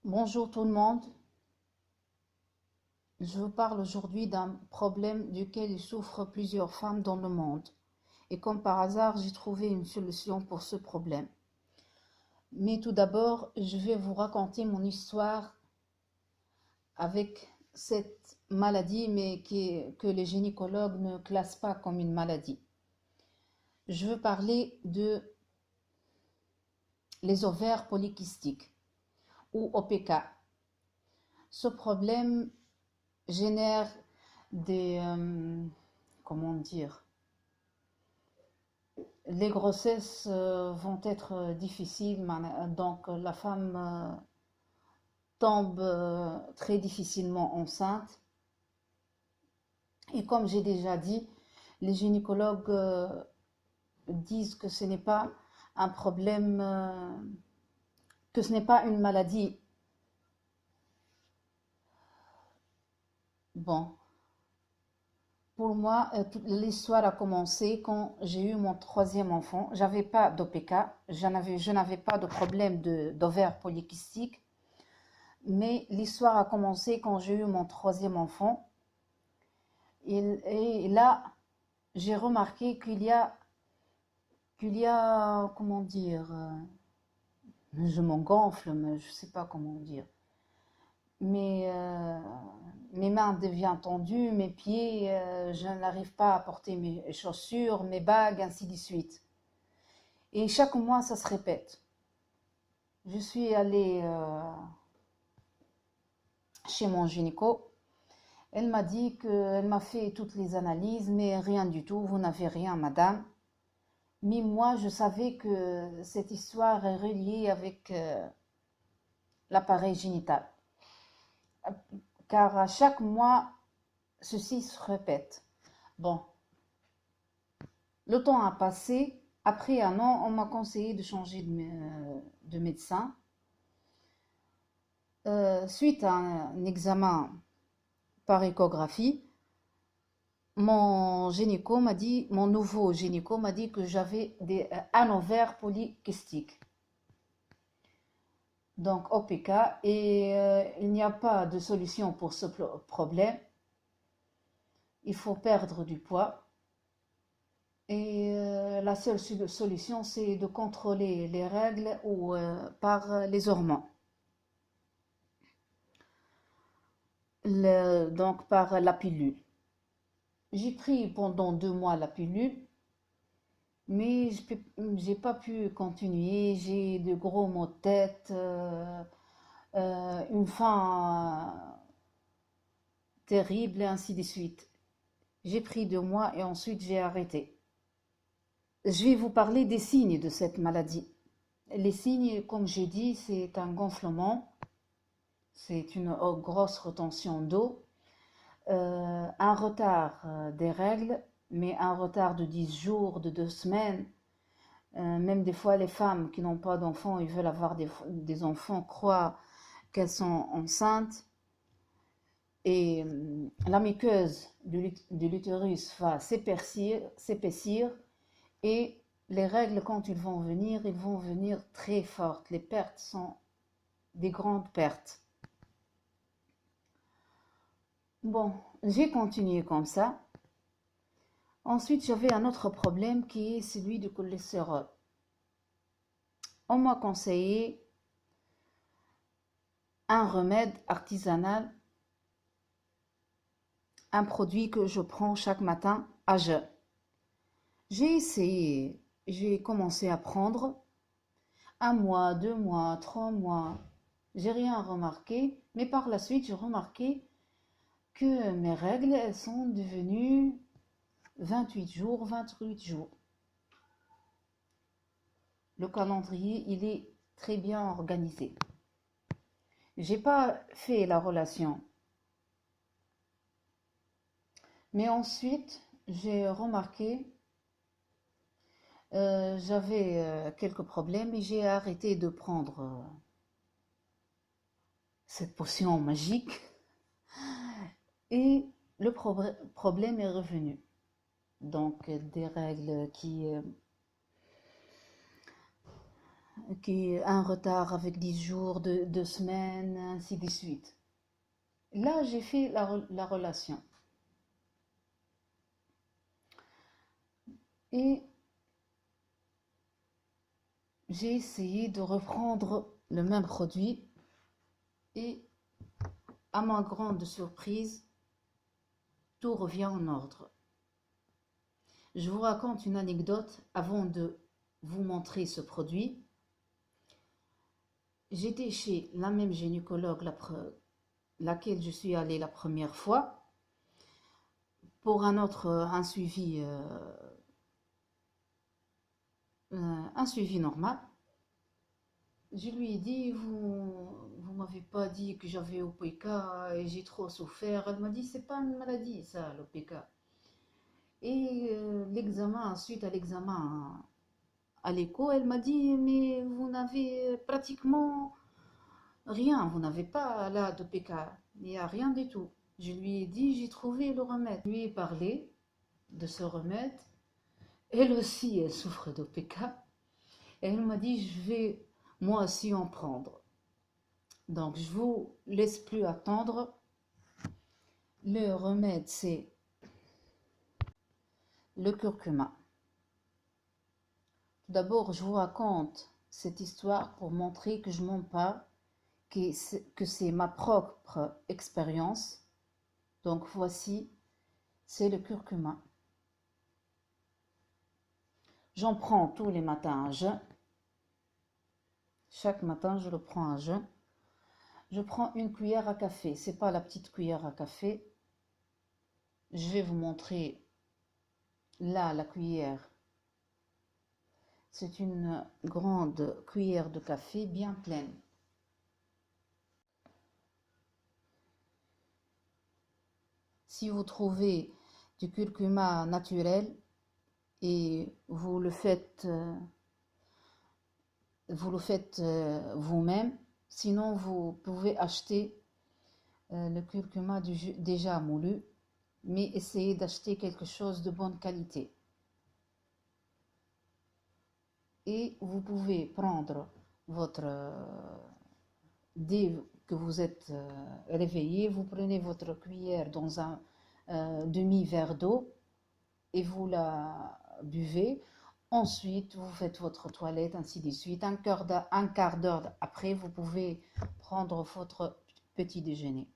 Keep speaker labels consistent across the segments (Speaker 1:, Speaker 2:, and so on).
Speaker 1: Bonjour tout le monde, je vous parle aujourd'hui d'un problème duquel souffrent plusieurs femmes dans le monde. Et comme par hasard, j'ai trouvé une solution pour ce problème. Mais tout d'abord, je vais vous raconter mon histoire avec cette maladie, mais que les gynécologues ne classent pas comme une maladie. Je veux parler de les ovaires polykystiques ou OPK. Ce problème génère des, comment dire, les grossesses vont être difficiles, donc la femme tombe très difficilement enceinte. Et comme j'ai déjà dit, les gynécologues disent que ce n'est pas un problème, que ce n'est pas une maladie. Bon, pour moi, l'histoire a commencé quand j'ai eu mon troisième enfant. J'avais pas d'OPK, je n'avais pas de problème d'ovaire polykystique. Mais l'histoire a commencé quand j'ai eu mon troisième enfant. Et là, j'ai remarqué comment dire, je m'en gonfle, mais je ne sais pas comment dire. Mais mes mains deviennent tendues, mes pieds, je n'arrive pas à porter mes chaussures, mes bagues, ainsi de suite. Et chaque mois, ça se répète. Je suis allée chez mon gynéco. Elle m'a dit qu'elle m'a fait toutes les analyses, mais rien du tout, vous n'avez rien, madame. Mais moi, je savais que cette histoire est reliée avec l'appareil génital. Car à chaque mois, ceci se répète. Bon, le temps a passé. Après un an, on m'a conseillé de changer de médecin. Suite à un examen par échographie, mon nouveau gynéco m'a dit que j'avais un ovaire polykystique, donc OPK, et il n'y a pas de solution pour ce problème. Il faut perdre du poids et la seule solution, c'est de contrôler les règles ou par les hormones. Donc par la pilule. J'ai pris pendant 2 mois la pilule, mais j'ai pas pu continuer. J'ai de gros maux de tête, une faim terrible et ainsi de suite. J'ai pris 2 mois et ensuite j'ai arrêté. Je vais vous parler des signes de cette maladie. Les signes, comme j'ai dit, c'est un gonflement, c'est une grosse retention d'eau, un retard des règles, mais un retard de 10 jours, de 2 semaines. Même des fois, les femmes qui n'ont pas d'enfants, ils veulent avoir des enfants, croient qu'elles sont enceintes. Et la muqueuse de l'utérus va s'épaissir et les règles, quand ils vont venir très fortes. Les pertes sont des grandes pertes. Bon, j'ai continué comme ça. Ensuite, j'avais un autre problème qui est celui du cholestérol. On m'a conseillé un remède artisanal, un produit que je prends chaque matin à jeun. J'ai essayé, j'ai commencé à prendre 1 mois, 2 mois, 3 mois. J'ai rien remarqué, mais par la suite, j'ai remarqué que mes règles, elles sont devenues 28 jours, 28 jours. Le calendrier, il est très bien organisé. J'ai pas fait la relation. Mais ensuite, j'ai remarqué, j'avais quelques problèmes et j'ai arrêté de prendre cette potion magique et le problème est revenu. Donc des règles un retard avec 10 jours, 2 semaines, ainsi de suite. Là, j'ai fait la relation. Et j'ai essayé de reprendre le même produit et à ma grande surprise, tout revient en ordre. Je vous raconte une anecdote avant de vous montrer ce produit. J'étais chez la même gynécologue laquelle je suis allée la première fois pour un suivi normal. Je lui ai dit, vous m'avez pas dit que j'avais OPK et j'ai trop souffert. Elle m'a dit, c'est pas une maladie ça, l'OPK. Et suite à l'examen à l'écho, elle m'a dit, mais vous n'avez pratiquement rien, vous n'avez pas là d'OPK, il n'y a rien du tout. Je lui ai dit, j'ai trouvé le remède. Je lui ai parlé de ce remède. Elle aussi, elle souffre d'OPK. Et elle m'a dit, je vais moi aussi en prendre. Donc, je vous laisse plus attendre. Le remède, c'est le curcuma. Tout d'abord, je vous raconte cette histoire pour montrer que je ne mens pas, que c'est ma propre expérience. Donc, voici, c'est le curcuma. J'en prends tous les matins à jeun. Chaque matin, je le prends à jeun. Je prends une cuillère à café. C'est pas la petite cuillère à café. Je vais vous montrer là la cuillère. C'est une grande cuillère de café bien pleine. Si vous trouvez du curcuma naturel et vous le faites vous-même, sinon vous pouvez acheter le curcuma déjà moulu, mais essayez d'acheter quelque chose de bonne qualité. Et vous pouvez prendre dès que vous êtes réveillé, vous prenez votre cuillère dans un demi-verre d'eau et vous la buvez. Ensuite, vous faites votre toilette, ainsi de suite. Un quart d'heure après, vous pouvez prendre votre petit déjeuner.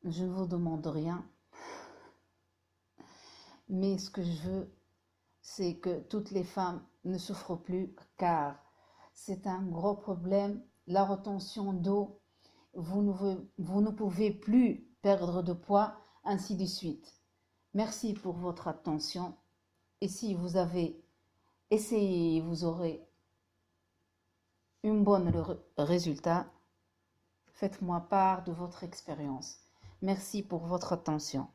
Speaker 1: Je ne vous demande rien, mais ce que je veux, c'est que toutes les femmes ne souffrent plus, car c'est un gros problème. La rétention d'eau, vous ne pouvez plus perdre de poids, ainsi de suite. Merci pour votre attention. Et si vous avez essayé, vous aurez un bon résultat, faites-moi part de votre expérience. Merci pour votre attention.